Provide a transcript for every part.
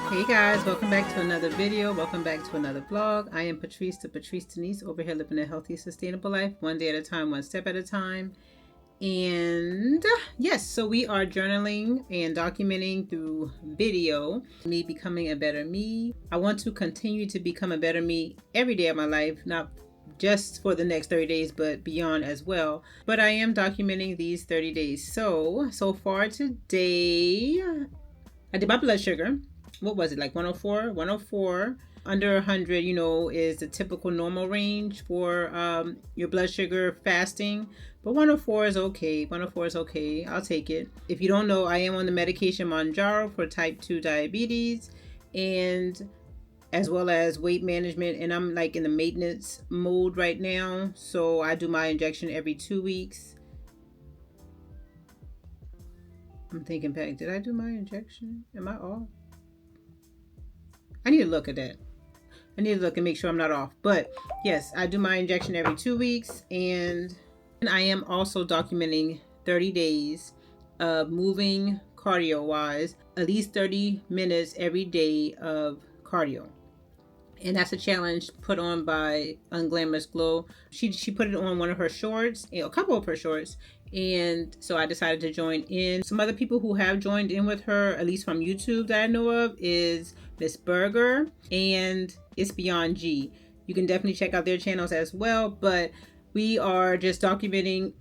Hey guys, welcome back to another video. Welcome back to another vlog. I am Patrice, The.Patrice.Denise, over here living a healthy, sustainable life, one day at a time, one step at a time. And yes, so we are journaling and documenting through video me becoming a better me. I want to continue to become a better me every day of my life, not just for the next 30 days, but beyond as well. But I am documenting these 30 days. So far today, I did my blood sugar. What was it, like 104? 104 under 100, you know, is the typical normal range for your blood sugar fasting. But 104 is okay. 104 is okay. I'll take it. If you don't know, I am on the medication Mounjaro for type 2 diabetes, and as well as weight management. And I'm like in the maintenance mode right now. So I do my injection every 2 weeks. I'm thinking back, did I do my injection? Am I off? I need to look at that. I need to look and make sure I'm not off. But yes, I do my injection every 2 weeks. And I am also documenting 30 days of moving cardio-wise, at least 30 minutes every day of cardio. And that's a challenge put on by Unglamorous Glow. She put it on one of her shorts, a couple of her shorts. And so I decided to join in. Some other people who have joined in with her, at least from YouTube that I know of, is Miss Burger and It's Beyond G. You can definitely check out their channels as well. But we are just documenting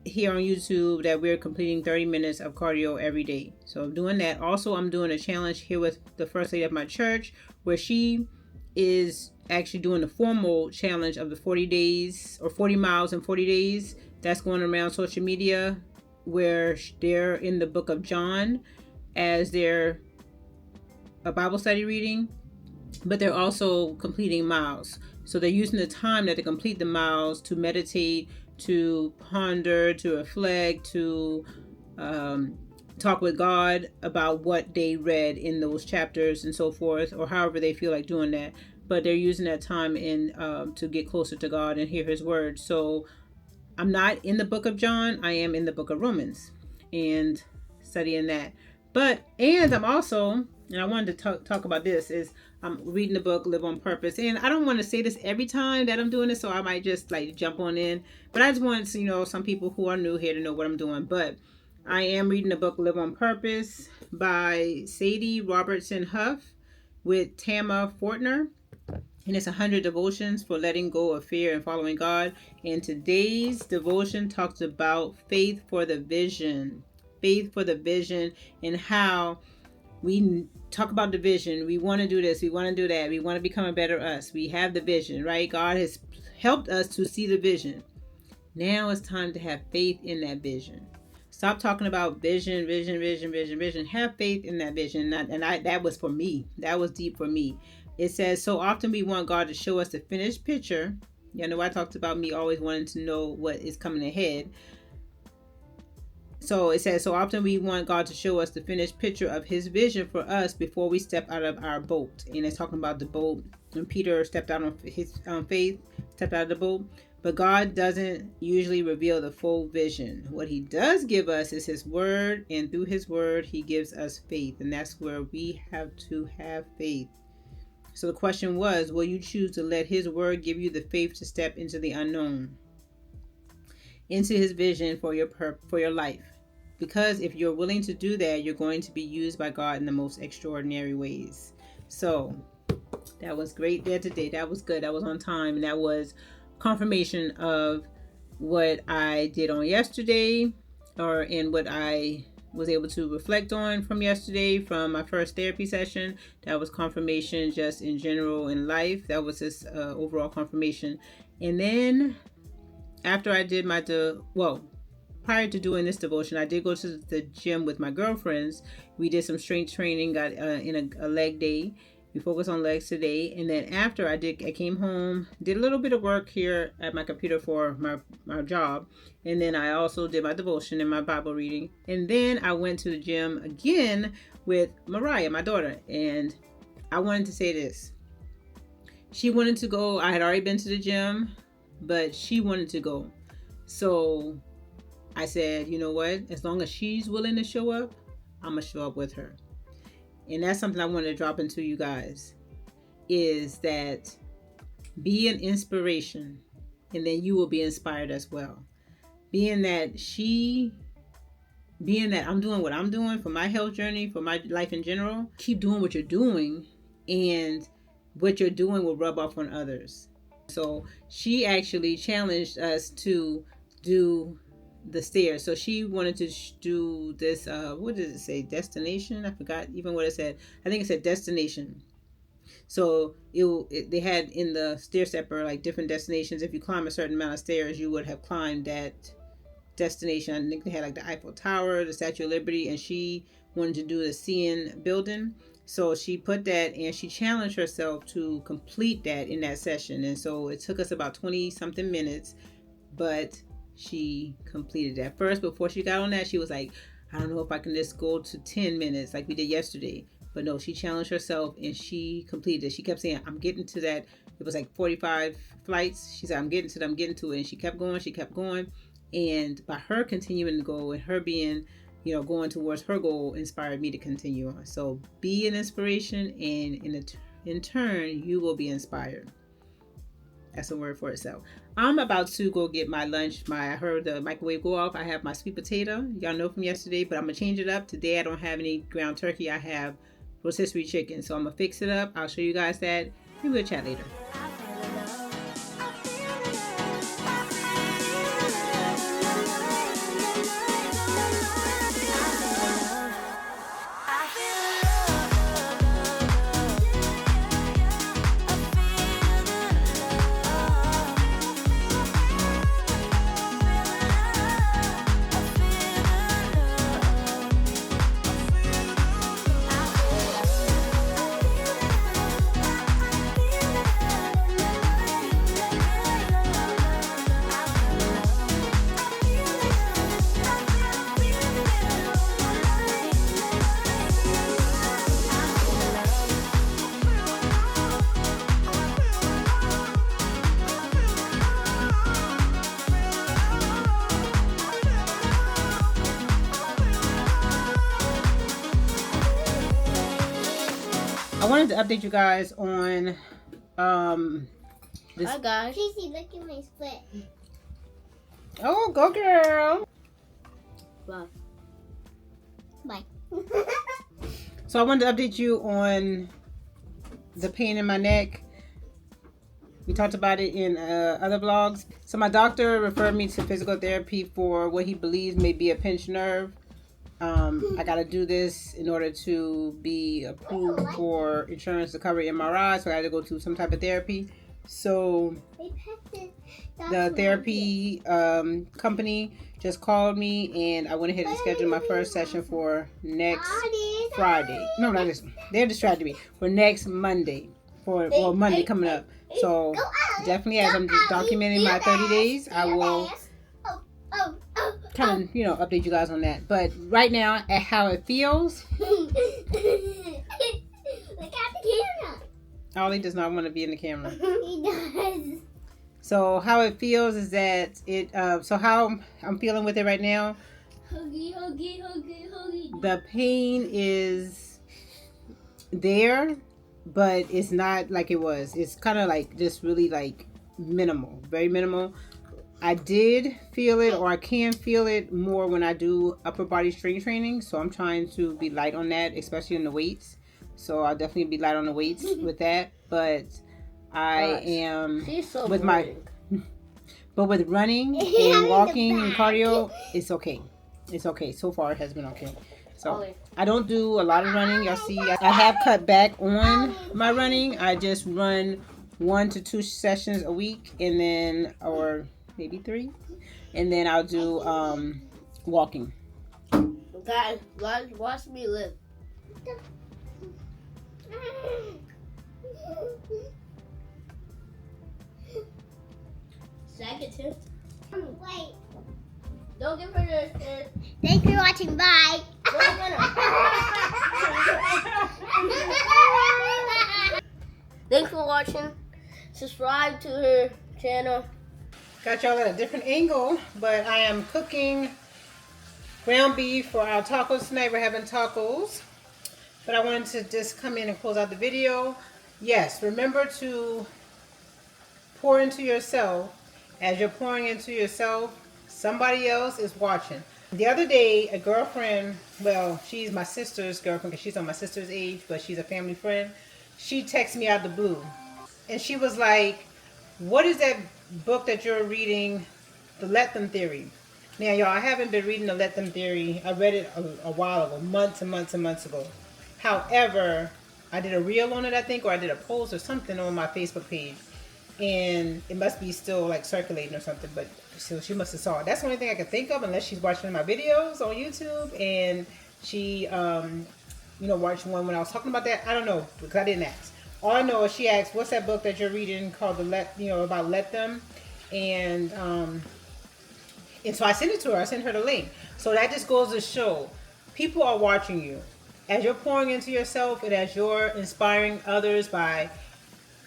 here on YouTube that we're completing 30 minutes of cardio every day. So I'm doing that. Also, I'm doing a challenge here with the First Lady of my church, where she is actually doing the formal challenge of the 40 days or 40 miles in 40 days. That's going around social media, where they're in the book of John as their Bible study reading, but they're also completing miles. So they're using the time that they complete the miles to meditate, to ponder, to reflect, to talk with God about what they read in those chapters and so forth, or however they feel like doing that. But they're using that time to get closer to God and hear His word. So I'm not in the book of John. I am in the book of Romans and studying that. And I'm also, and I wanted to talk about this, is I'm reading the book Live on Purpose. And I don't want to say this every time that I'm doing this, so I might just like jump on in. But I just want, some people who are new here to know what I'm doing. But I am reading the book Live on Purpose by Sadie Robertson Huff with Tama Fortner. And it's 100 devotions for letting go of fear and following God. And today's devotion talks about faith for the vision. Faith for the vision, and how we talk about the vision. We want to do this. We want to do that. We want to become a better us. We have the vision, right? God has helped us to see the vision. Now it's time to have faith in that vision. Stop talking about vision. Have faith in that vision. That was for me. That was deep for me. It says, so often we want God to show us the finished picture. You know, I talked about me always wanting to know what is coming ahead. So it says, so often we want God to show us the finished picture of His vision for us before we step out of our boat. And it's talking about the boat. When Peter stepped out on his faith, stepped out of the boat. But God doesn't usually reveal the full vision. What He does give us is His word. And through His word, He gives us faith. And that's where we have to have faith. So the question was, will you choose to let His word give you the faith to step into the unknown? Into His vision for your life? Because if you're willing to do that, you're going to be used by God in the most extraordinary ways. So that was great there today. That was good. That was on time. And that was confirmation of what I did on yesterday, and what I was able to reflect on from yesterday, from my first therapy session. That was confirmation just in general in life. That was this overall confirmation. And then after I did my, prior to doing this devotion, I did go to the gym with my girlfriends. We did some strength training, got in a leg day. We focused on legs today. And then after I came home, did a little bit of work here at my computer for my job. And then I also did my devotion and my Bible reading. And then I went to the gym again with Mariah, my daughter. And I wanted to say this. She wanted to go. I had already been to the gym, but she wanted to go. So I said, you know what? As long as she's willing to show up, I'm going to show up with her. And that's something I want to drop into you guys, is that be an inspiration, and then you will be inspired as well. Being that I'm doing what I'm doing for my health journey, for my life in general, keep doing what you're doing, and what you're doing will rub off on others. So she actually challenged us to do the stairs. So she wanted to do this, what did it say? Destination? I forgot even what it said. I think it said destination. So they had in the stair stepper like different destinations. If you climb a certain amount of stairs, you would have climbed that destination. I think they had like the Eiffel Tower, the Statue of Liberty, and she wanted to do the CN building. So she put that, and she challenged herself to complete that in that session. And so it took us about 20 something minutes, but she completed that. First, before she got on that, she was like, I don't know if I can just go to 10 minutes like we did yesterday. But no, she challenged herself and she completed it. She kept saying, I'm getting to that. It was like 45 flights. She said, I'm getting to it. And she kept going. And by her continuing to go and her being, going towards her goal, inspired me to continue on. So be an inspiration, and in turn, you will be inspired. That's a word for itself. I'm about to go get my lunch. I heard the microwave go off. I have my sweet potato. Y'all know from yesterday, but I'm going to change it up. Today, I don't have any ground turkey. I have rotisserie chicken. So I'm going to fix it up. I'll show you guys that. And we'll chat later. I wanted to update you guys on this. Hi guys. Casey, look at my split. Oh, go girl. Bye. So I wanted to update you on the pain in my neck. We talked about it in other vlogs. So my doctor referred me to physical therapy for what he believes may be a pinched nerve. I got to do this in order to be approved for insurance to cover MRI. So I had to go to some type of therapy. So the therapy company just called me, and I went ahead and scheduled my first session for next Friday. No, not this one. They're distracting me. For next Monday. Monday coming up. So definitely, as I'm documenting my 30 days, I will kind of, update you guys on that. But right now, at how it feels. Look at the camera. Ollie does not want to be in the camera. He does. So how it feels is that so how I'm feeling with it right now. Huggy. The pain is there, but it's not like it was. It's kind of like just really like minimal, very minimal. I did feel it, or I can feel it more when I do upper body strength training. So I'm trying to be light on that, especially in the weights. So I'll definitely be light on the weights with that. But I am with but with running and walking and cardio, it's okay. it's okay. So far, it has been okay. So Ollie. I don't do a lot of running. Y'all see, I have cut back on my running. I just run 1 to 2 sessions a week, and then, or maybe 3, and then I'll do walking. Guys, watch me live. Second tip. Wait. Don't give her the Thanks for watching. Bye. Thanks for watching. Subscribe to her channel. Got y'all at a different angle, but I am cooking ground beef for our tacos tonight. We're having tacos, but I wanted to just come in and close out the video. Yes, remember to pour into yourself. As you're pouring into yourself, somebody else is watching. The other day, a girlfriend, well, she's my sister's girlfriend because she's on my sister's age, but she's a family friend. She texted me out the blue, and she was like, what is that book that you're reading, The Let Them Theory? Now, y'all, I haven't been reading The Let Them Theory. I read it a while ago, months and months and months ago. However, I did a reel on it, I think, or I did a post or something on my Facebook page. And it must be still like circulating or something, but so she must have saw it. That's the only thing I can think of, unless she's watching my videos on YouTube and she watched one when I was talking about that. I don't know, because I didn't ask. All I know is she asked, what's that book that you're reading called about Let Them? And so I sent it to her. I sent her the link. So that just goes to show people are watching you. As you're pouring into yourself and as you're inspiring others by,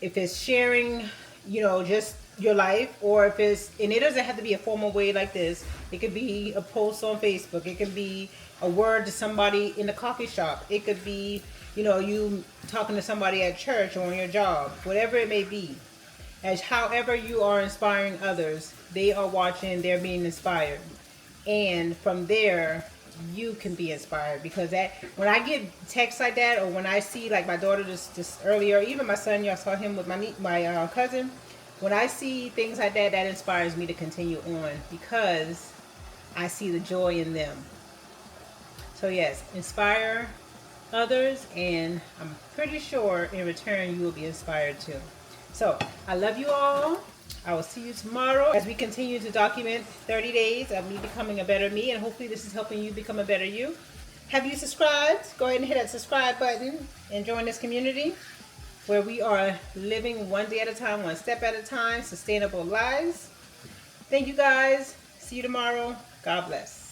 if it's sharing, just your life, or if it's, and it doesn't have to be a formal way like this. It could be a post on Facebook. It could be a word to somebody in the coffee shop. It could be, you talking to somebody at church or on your job, whatever it may be. As however you are inspiring others, they are watching, they're being inspired. And from there, you can be inspired, because that, when I get texts like that, or when I see, like my daughter just earlier, even my son, y'all saw him with my cousin. When I see things like that, that inspires me to continue on, because I see the joy in them. So yes, inspire others, and I'm pretty sure in return you will be inspired too. So I love you all. I will see you tomorrow as we continue to document 30 days of me becoming a better me, and hopefully this is helping you become a better you. Have you subscribed? Go ahead and hit that subscribe button and join this community where we are living one day at a time, one step at a time, sustainable lives. Thank you guys. See you tomorrow. God bless.